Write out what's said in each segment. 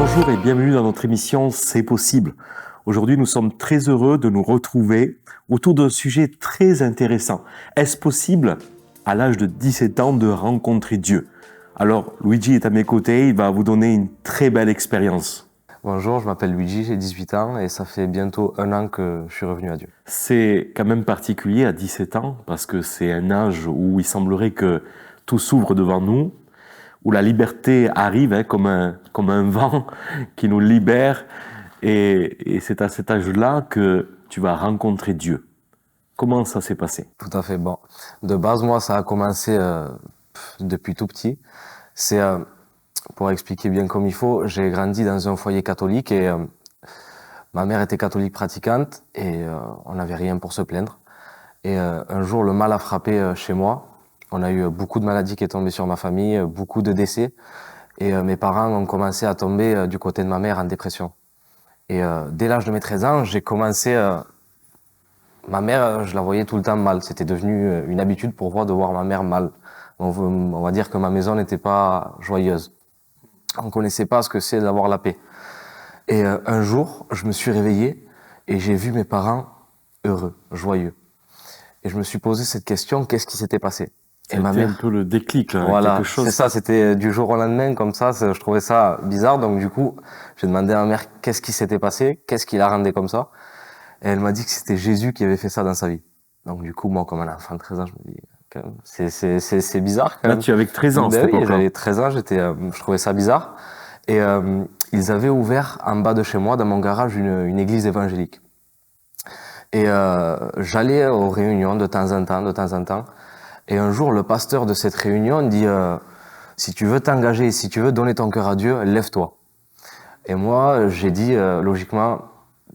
Bonjour et bienvenue dans notre émission C'est possible. Aujourd'hui, nous sommes très heureux de nous retrouver autour d'un sujet très intéressant. Est-ce possible, à l'âge de 17 ans, de rencontrer Dieu? Alors, Luigi est à mes côtés, il va vous donner une très belle expérience. Bonjour, je m'appelle Luigi, j'ai 18 ans et ça fait bientôt 1 an que je suis revenu à Dieu. C'est quand même particulier à 17 ans parce que c'est un âge où il semblerait que tout s'ouvre devant nous, où la liberté arrive comme un vent qui nous libère. Et c'est à cet âge-là que tu vas rencontrer Dieu. Comment ça s'est passé? Tout à fait. Bon, de base, moi, ça a commencé depuis tout petit. C'est, pour expliquer bien comme il faut, j'ai grandi dans un foyer catholique et ma mère était catholique pratiquante et on n'avait rien pour se plaindre. Et un jour, le mal a frappé chez moi. On a eu beaucoup de maladies qui sont tombées sur ma famille, beaucoup de décès. Et mes parents ont commencé à tomber du côté de ma mère en dépression. Et dès l'âge de mes 13 ans, j'ai commencé... ma mère, je la voyais tout le temps mal. C'était devenu une habitude pour moi de voir ma mère mal. On va dire que ma maison n'était pas joyeuse. On connaissait pas ce que c'est d'avoir la paix. Et un jour, je me suis réveillé et j'ai vu mes parents heureux, joyeux. Et je me suis posé cette question, qu'est-ce qui s'était passé? Et ma C'était un mère, peu le déclic, là, voilà, quelque c'est chose. ça, c'était du jour au lendemain, comme ça, je trouvais ça bizarre. Donc du coup, j'ai demandé à ma mère qu'est-ce qui s'était passé, qu'est-ce qui la rendait comme ça. Et elle m'a dit que c'était Jésus qui avait fait ça dans sa vie. Donc du coup, moi, comme un enfant de 13 ans, je me dis, quand même, c'est bizarre quand Là, même. tu avais 13 ans à cette Ben oui, époque-là. j'avais 13 ans, je trouvais ça bizarre. Et ils avaient ouvert en bas de chez moi, dans mon garage, une église évangélique. Et j'allais aux réunions de temps en temps, de temps en temps. Et un jour, le pasteur de cette réunion dit, si tu veux t'engager, si tu veux donner ton cœur à Dieu, lève-toi. Et moi, j'ai dit, logiquement,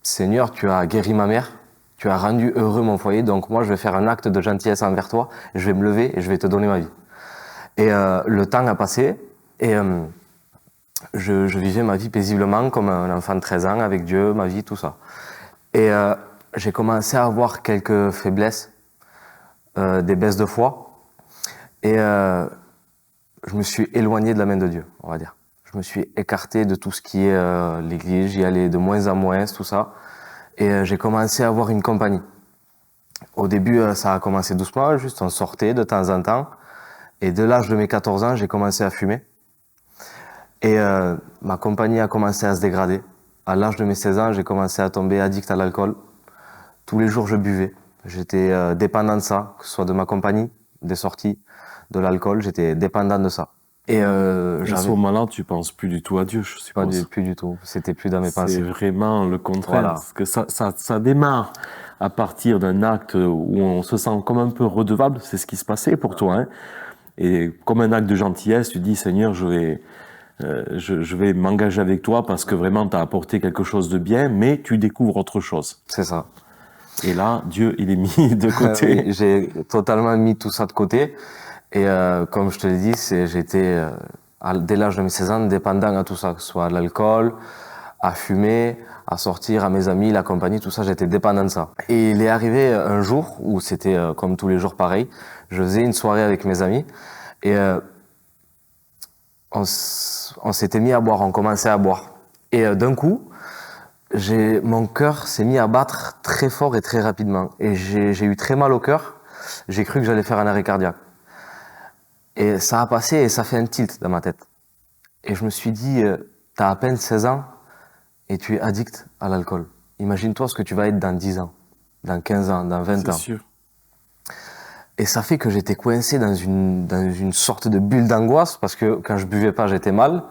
Seigneur, tu as guéri ma mère, tu as rendu heureux mon foyer, donc moi, je vais faire un acte de gentillesse envers toi, je vais me lever et je vais te donner ma vie. Et le temps a passé, et je vivais ma vie paisiblement, comme un enfant de 13 ans, avec Dieu, ma vie, tout ça. Et j'ai commencé à avoir quelques faiblesses, des baisses de foi, et je me suis éloigné de la main de Dieu, on va dire. Je me suis écarté de tout ce qui est l'église, j'y allais de moins en moins, tout ça. Et j'ai commencé à avoir une compagnie. Au début, ça a commencé doucement, juste on sortait de temps en temps. Et dès l'âge de mes 14 ans, j'ai commencé à fumer. Et ma compagnie a commencé à se dégrader. À l'âge de mes 16 ans, j'ai commencé à tomber addict à l'alcool. Tous les jours, je buvais. J'étais dépendant de ça, que ce soit de ma compagnie, des sorties, de l'alcool. J'étais dépendant de ça. Et Et à ce j'avais moment-là, tu penses plus du tout à Dieu, je suppose. plus du tout. C'était plus dans mes C'est pensées. vraiment le contraire. Voilà. Parce que ça démarre à partir d'un acte où on se sent comme un peu redevable. C'est ce qui se passait pour toi, hein. Et comme un acte de gentillesse, tu dis, Seigneur, je vais m'engager avec toi parce que vraiment, tu as apporté quelque chose de bien, mais tu découvres autre chose. C'est ça. Et là, Dieu, il est mis de Oui, côté. j'ai totalement mis tout ça de côté. Et comme je te l'ai dit, j'étais, dès l'âge de mes 16 ans, dépendant à tout ça, que ce soit à l'alcool, à fumer, à sortir, à mes amis, la compagnie, tout ça, j'étais dépendant de ça. Et il est arrivé un jour où c'était comme tous les jours pareil. Je faisais une soirée avec mes amis et on s'était mis à boire, on commençait à boire. Et d'un coup, mon cœur s'est mis à battre très fort et très rapidement. Et j'ai eu très mal au cœur. J'ai cru que j'allais faire un arrêt cardiaque. Et ça a passé et ça fait un tilt dans ma tête. Et je me suis dit, t'as à peine 16 ans et tu es addict à l'alcool. Imagine-toi ce que tu vas être dans 10 ans, dans 15 ans, dans 20 C'est ans. sûr. Et ça fait que j'étais coincé dans une sorte de bulle d'angoisse parce que quand je buvais pas, j'étais mal.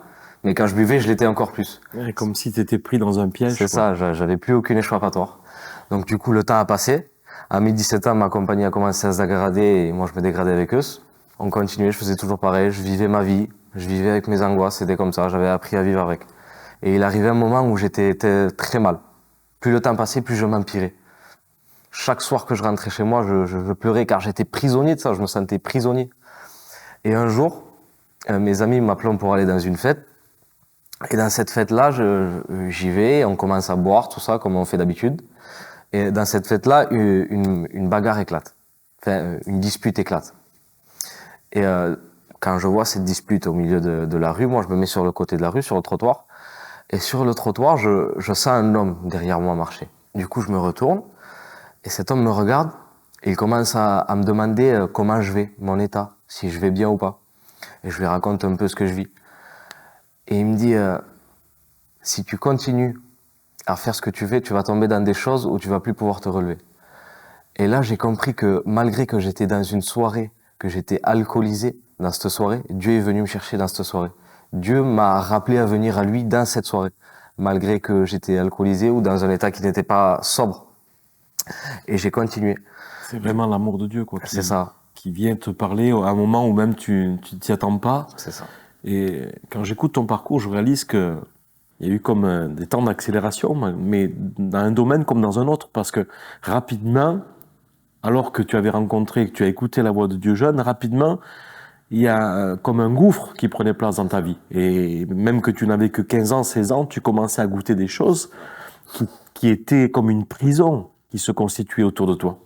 Mais quand je buvais, je l'étais encore plus. Ouais, comme si tu étais pris dans un piège, C'est quoi. ça, j'avais plus aucune échappatoire. Donc du coup, le temps a passé. À mes 17 ans, ma compagnie a commencé à se dégrader et moi, je me dégradais avec eux. On continuait, je faisais toujours pareil, je vivais ma vie, je vivais avec mes angoisses, c'était comme ça, j'avais appris à vivre avec. Et il arrivait un moment où j'étais très mal. Plus le temps passait, plus je m'empirais. Chaque soir que je rentrais chez moi, je pleurais car j'étais prisonnier de ça, je me sentais prisonnier. Et un jour, mes amis m'appellent pour aller dans une fête. Et dans cette fête-là, j'y vais, on commence à boire, tout ça, comme on fait d'habitude. Et dans cette fête-là, une bagarre éclate. Enfin, une dispute éclate. Et quand je vois cette dispute au milieu de la rue, moi, je me mets sur le côté de la rue, sur le trottoir. Et sur le trottoir, je sens un homme derrière moi marcher. Du coup, je me retourne et cet homme me regarde et il commence à me demander comment je vais, mon état, si je vais bien ou pas. Et je lui raconte un peu ce que je vis. Et il me dit, si tu continues à faire ce que tu fais, tu vas tomber dans des choses où tu vas plus pouvoir te relever. Et là, j'ai compris que malgré que j'étais dans une soirée, que j'étais alcoolisé dans cette soirée, Dieu est venu me chercher dans cette soirée. Dieu m'a rappelé à venir à lui dans cette soirée, malgré que j'étais alcoolisé ou dans un état qui n'était pas sobre. Et j'ai continué. C'est vraiment l'amour de Dieu, quoi, C'est ça. qui vient te parler à un moment où même tu t'y attends pas. C'est ça. Et quand j'écoute ton parcours, je réalise que il y a eu comme des temps d'accélération, mais dans un domaine comme dans un autre, parce que rapidement, alors que tu avais rencontré, que tu as écouté la voix de Dieu jeune, rapidement, il y a comme un gouffre qui prenait place dans ta vie. Et même que tu n'avais que 15 ans, 16 ans, tu commençais à goûter des choses qui étaient comme une prison qui se constituait autour de toi.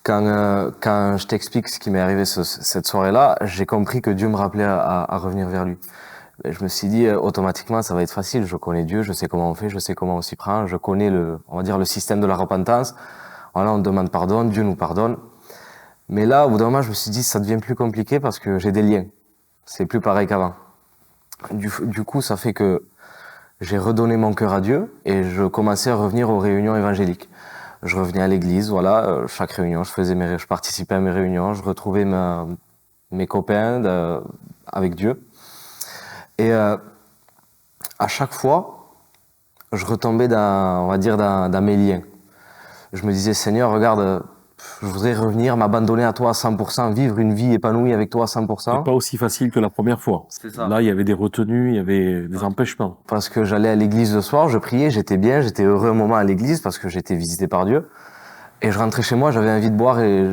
Quand je t'explique ce qui m'est arrivé cette soirée-là, j'ai compris que Dieu me rappelait à revenir vers lui. Je me suis dit, automatiquement, ça va être facile. Je connais Dieu, je sais comment on fait, je sais comment on s'y prend, je connais on va dire, le système de la repentance. Voilà, on demande pardon, Dieu nous pardonne. Mais là, au bout d'un moment, je me suis dit, ça devient plus compliqué parce que j'ai des liens. C'est plus pareil qu'avant. Du coup, ça fait que j'ai redonné mon cœur à Dieu et je commençais à revenir aux réunions évangéliques. Je revenais à l'église, voilà, chaque réunion, je participais à mes réunions, je retrouvais mes copains avec Dieu. Et à chaque fois, je retombais on va dire, dans mes liens. Je me disais, Seigneur, regarde, je voudrais revenir, m'abandonner à toi à 100%, vivre une vie épanouie avec toi à 100%. C'est pas aussi facile que la première fois. C'est ça. Là, il y avait des retenues, il y avait des empêchements. Parce que j'allais à l'église le soir, je priais, j'étais bien, j'étais heureux un moment à l'église parce que j'étais visité par Dieu. Et je rentrais chez moi, j'avais envie de boire et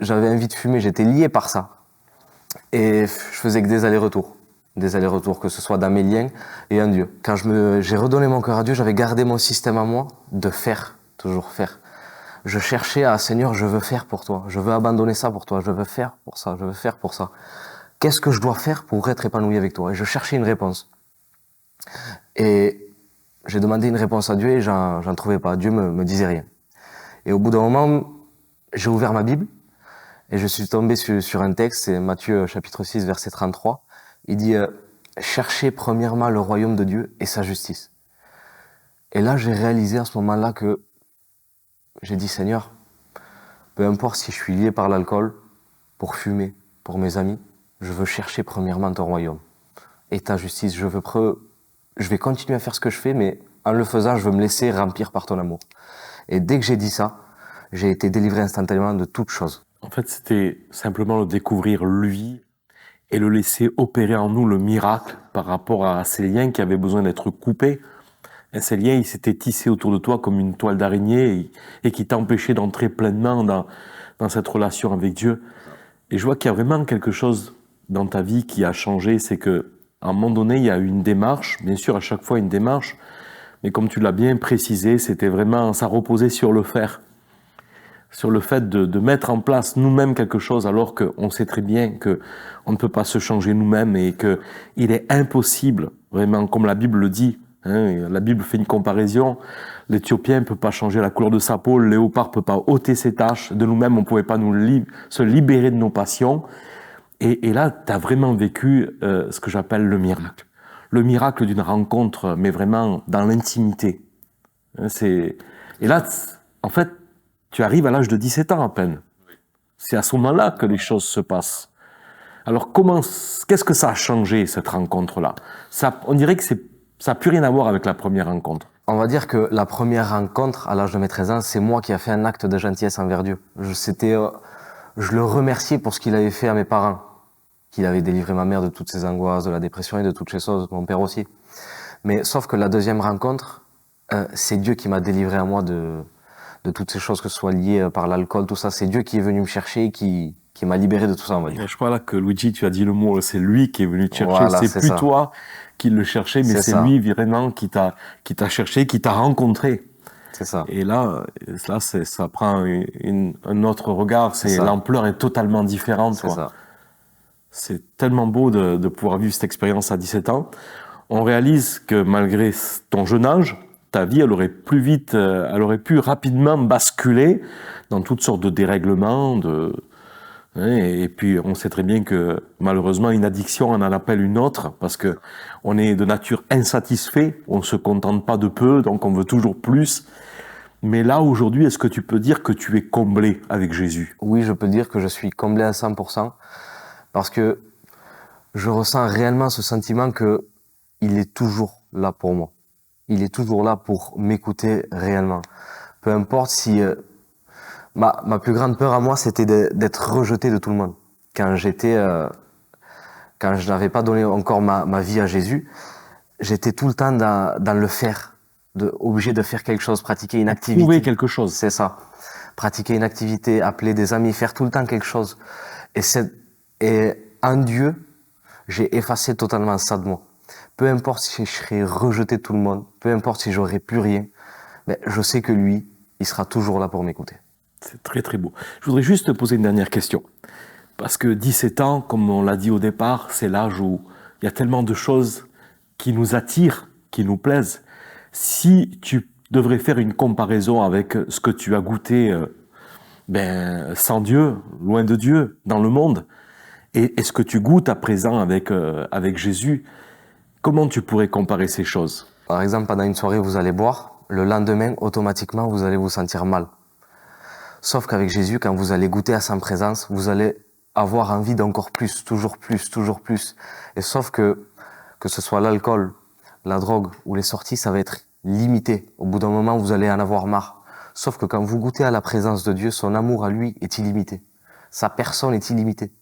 j'avais envie de fumer, j'étais lié par ça. Et je faisais que des allers-retours. Des allers-retours, que ce soit dans mes liens et en Dieu. Quand j'ai redonné mon cœur à Dieu, j'avais gardé mon système à moi de faire, toujours faire. Je cherchais à, Seigneur, je veux faire pour toi, je veux abandonner ça pour toi, je veux faire pour ça, je veux faire pour ça. Qu'est-ce que je dois faire pour être épanoui avec toi? Et je cherchais une réponse. Et j'ai demandé une réponse à Dieu et j'en trouvais pas. Dieu me disait rien. Et au bout d'un moment, j'ai ouvert ma Bible et je suis tombé sur un texte, c'est Matthieu chapitre 6, verset 33. Il dit « Cherchez premièrement le royaume de Dieu et sa justice ». Et là, j'ai réalisé à ce moment-là que j'ai dit « Seigneur, peu importe si je suis lié par l'alcool, pour fumer, pour mes amis, je veux chercher premièrement ton royaume et ta justice. Je vais continuer à faire ce que je fais, mais en le faisant, je veux me laisser remplir par ton amour. » Et dès que j'ai dit ça, j'ai été délivré instantanément de toutes choses. En fait, c'était simplement le découvrir lui et le laisser opérer en nous le miracle par rapport à ces liens qui avaient besoin d'être coupés. Et ces liens, ils s'étaient tissés autour de toi comme une toile d'araignée et qui t'empêchaient d'entrer pleinement dans cette relation avec Dieu. Et je vois qu'il y a vraiment quelque chose dans ta vie qui a changé, c'est que à un moment donné, il y a eu une démarche, bien sûr à chaque fois une démarche, mais comme tu l'as bien précisé, c'était vraiment, ça reposait sur le faire, sur le fait de mettre en place nous-mêmes quelque chose, alors qu'on sait très bien qu'on ne peut pas se changer nous-mêmes et qu'il est impossible, vraiment, comme la Bible le dit, hein, la Bible fait une comparaison, l'Éthiopien ne peut pas changer la couleur de sa peau, le léopard ne peut pas ôter ses taches, de nous-mêmes on ne pouvait pas se libérer de nos passions, et là, tu as vraiment vécu ce que j'appelle le miracle. Le miracle d'une rencontre, mais vraiment dans l'intimité. Et là, en fait, tu arrives à l'âge de 17 ans à peine. C'est à ce moment-là que les choses se passent. Alors, qu'est-ce que ça a changé, cette rencontre-là? On dirait que ça n'a plus rien à voir avec la première rencontre. On va dire que la première rencontre, à l'âge de mes 13 ans, c'est moi qui ai fait un acte de gentillesse envers Dieu. Je le remerciais pour ce qu'il avait fait à mes parents, qu'il avait délivré ma mère de toutes ses angoisses, de la dépression et de toutes ces choses, mon père aussi. Mais sauf que la deuxième rencontre, c'est Dieu qui m'a délivré à moi de toutes ces choses, que ce soit liées par l'alcool, tout ça. C'est Dieu qui est venu me chercher, qui m'a libéré de tout ça, on va dire. Je crois là que Luigi, tu as dit le mot, c'est lui qui est venu te chercher. Voilà, c'est plus ça. Toi qui le cherchais, mais c'est lui vraiment qui t'a cherché, qui t'a rencontré. C'est ça. Et là ça prend un autre regard. L'ampleur est totalement différente. C'est ça. C'est tellement beau de pouvoir vivre cette expérience à 17 ans. on réalise que malgré ton jeune âge, ta vie, elle aurait pu rapidement basculer dans toutes sortes de dérèglements, et puis on sait très bien que malheureusement une addiction en appelle une autre, parce que on est de nature insatisfait, on se contente pas de peu, donc on veut toujours plus. Mais là, aujourd'hui, est-ce que tu peux dire que tu es comblé avec Jésus? Oui, je peux dire que je suis comblé à 100%, parce que je ressens réellement ce sentiment que il est toujours là pour moi. Il est toujours là pour m'écouter réellement. Peu importe si... ma plus grande peur à moi, c'était d'être rejeté de tout le monde. Quand je n'avais pas donné encore ma vie à Jésus, j'étais tout le temps dans le faire, obligé de faire quelque chose, pratiquer une activité. Trouver quelque chose. C'est ça. Pratiquer une activité, appeler des amis, faire tout le temps quelque chose. Et en Dieu, j'ai effacé totalement ça de moi. Peu importe si je serais rejeté de tout le monde, peu importe si j'aurais plus rien, mais je sais que lui, il sera toujours là pour m'écouter. C'est très très beau. Je voudrais juste te poser une dernière question. Parce que 17 ans, comme on l'a dit au départ, c'est l'âge où il y a tellement de choses qui nous attirent, qui nous plaisent. Si tu devrais faire une comparaison avec ce que tu as goûté sans Dieu, loin de Dieu, dans le monde, et ce que tu goûtes à présent avec Jésus, comment tu pourrais comparer ces choses? Par exemple, pendant une soirée, vous allez boire, le lendemain, automatiquement, vous allez vous sentir mal. Sauf qu'avec Jésus, quand vous allez goûter à sa présence, vous allez avoir envie d'encore plus, toujours plus, toujours plus. Et sauf que ce soit l'alcool, la drogue ou les sorties, ça va être limité. Au bout d'un moment, vous allez en avoir marre. Sauf que quand vous goûtez à la présence de Dieu, son amour à lui est illimité. Sa personne est illimitée.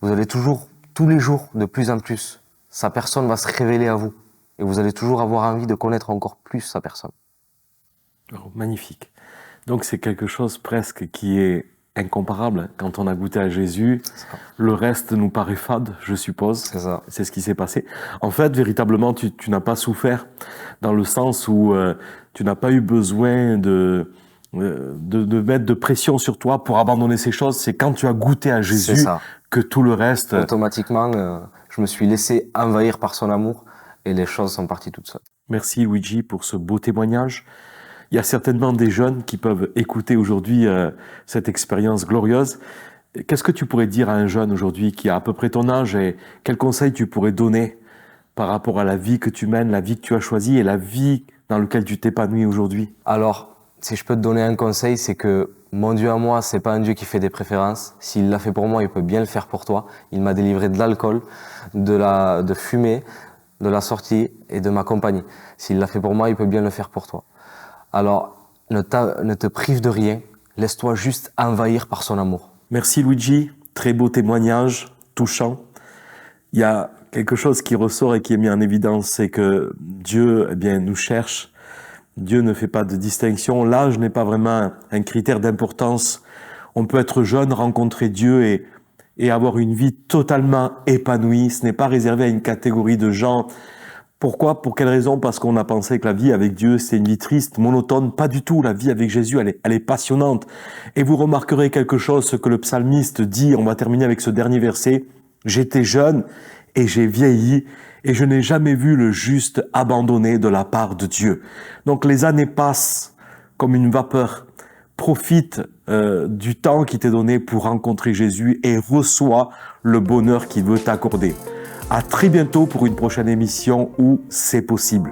Vous allez toujours, tous les jours, de plus en plus, sa personne va se révéler à vous. Et vous allez toujours avoir envie de connaître encore plus sa personne. Oh, magnifique. Donc c'est quelque chose presque qui est incomparable. Quand on a goûté à Jésus, le reste nous paraît fade, je suppose. C'est ça. C'est ce qui s'est passé. En fait, véritablement, tu n'as pas souffert dans le sens où tu n'as pas eu besoin de mettre de pression sur toi pour abandonner ces choses. C'est quand tu as goûté à Jésus que tout le reste... Automatiquement, je me suis laissé envahir par son amour et les choses sont parties toutes seules. Merci Luigi pour ce beau témoignage. Il y a certainement des jeunes qui peuvent écouter aujourd'hui cette expérience glorieuse. Qu'est-ce que tu pourrais dire à un jeune aujourd'hui qui a à peu près ton âge et quels conseils tu pourrais donner par rapport à la vie que tu mènes, la vie que tu as choisie et la vie dans laquelle tu t'épanouis aujourd'hui? Alors, si je peux te donner un conseil, c'est que mon Dieu à moi, c'est pas un Dieu qui fait des préférences. S'il l'a fait pour moi, il peut bien le faire pour toi. Il m'a délivré de l'alcool, de fumée, de la sortie et de ma compagnie. S'il l'a fait pour moi, il peut bien le faire pour toi. Alors, ne te prive de rien, laisse-toi juste envahir par son amour. Merci Luigi, très beau témoignage, touchant. Il y a quelque chose qui ressort et qui est mis en évidence, c'est que Dieu nous cherche. Dieu ne fait pas de distinction. L'âge n'est pas vraiment un critère d'importance. On peut être jeune, rencontrer Dieu et avoir une vie totalement épanouie. Ce n'est pas réservé à une catégorie de gens. Pourquoi? Pour quelle raison? Parce qu'on a pensé que la vie avec Dieu, c'est une vie triste, monotone. Pas du tout. La vie avec Jésus, elle est passionnante. Et vous remarquerez quelque chose, ce que le psalmiste dit. On va terminer avec ce dernier verset. J'étais jeune et j'ai vieilli et je n'ai jamais vu le juste abandonné de la part de Dieu. Donc les années passent comme une vapeur. Profite du temps qui t'est donné pour rencontrer Jésus et reçois le bonheur qu'il veut t'accorder. À très bientôt pour une prochaine émission où c'est possible.